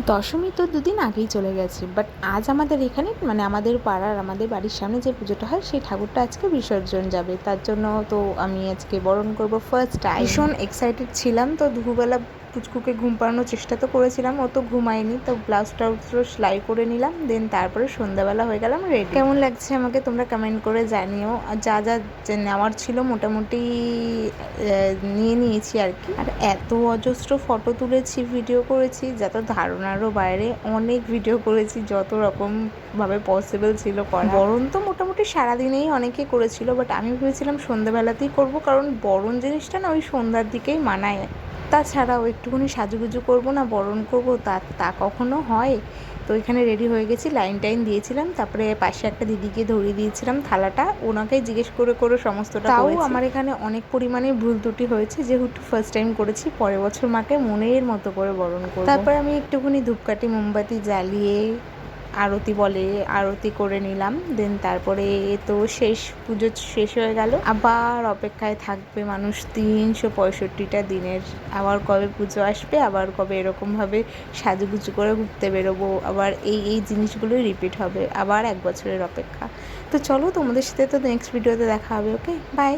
দশমী তো দুদিন আগেই চলে গেছে, বাট আজ আমাদের এখানে মানে আমাদের পাড়ার আমাদের বাড়ির সামনে যে পুজোটা হয় সেই ঠাকুরটা আজকে বিসর্জন যাবে। তার জন্য তো আমি আজকে বরণ করব ফার্স্ট টাইম। ভীষণ এক্সাইটেড ছিলাম। তো দুপুরবেলা পুচকুকে ঘুম পাড়ানোর চেষ্টা তো করেছিলাম, ও তো ঘুমায়নি। তো ব্লাউজ টাউজ সেলাই করে নিলাম, দেন তারপরে সন্ধ্যাবেলা হয়ে গেলাম রেডি। কেমন লাগছে আমাকে তোমরা কমেন্ট করে জানিও। আর যা যা যে নেওয়ার ছিল মোটামুটি নিয়ে নিয়েছি আর কি। আর এত অজস্র ফটো তুলেছি, ভিডিও করেছি, যত ধারণারও বাইরে। অনেক ভিডিও করেছি, যত রকমভাবে পসিবল ছিল করা। বরণ তো মোটামুটি সারাদিনেই অনেকে করেছিল, বাট আমি ভেবেছিলাম সন্ধ্যাবেলাতেই করব, কারণ বরণ জিনিসটা না ওই সন্ধ্যার দিকেই মানায়। তাছাড়াও একটুখানি সাজুগুজু করবো না, বরণ করবো, তা কখনো হয়? তো এখানে রেডি হয়ে গেছি, লাইন টাইন দিয়েছিলাম, তারপরে পাশে একটা দিদিকে ধরিয়ে দিয়েছিলাম থালাটা, ওনাকেই জিজ্ঞেস করে করে সমস্তটা তাও করেছি। আমার এখানে অনেক পরিমাণে ভুল ত্রুটি হয়েছে, যেহেতু ফার্স্ট টাইম করেছি। পরের বছর মাকে মনের মতো করে বরণ করব। তারপর আমি একটুখানি ধূপকাঠি মোমবাতি জ্বালিয়ে আরতি বলে আরতি করে নিলাম। দেন তারপরে তো পুজো শেষ হয়ে গেল। আবার অপেক্ষায় থাকবে মানুষ 365টা দিনের। আবার কবে পুজো আসবে, আবার কবে এরকমভাবে সাজুগুজু করে ঘুরতে বেরোবো, আবার এই জিনিসগুলোই রিপিট হবে, আবার 1 বছরের অপেক্ষা। তো চলো, তোমাদের সাথে তো নেক্সট ভিডিওতে দেখা হবে। ওকে, বাই।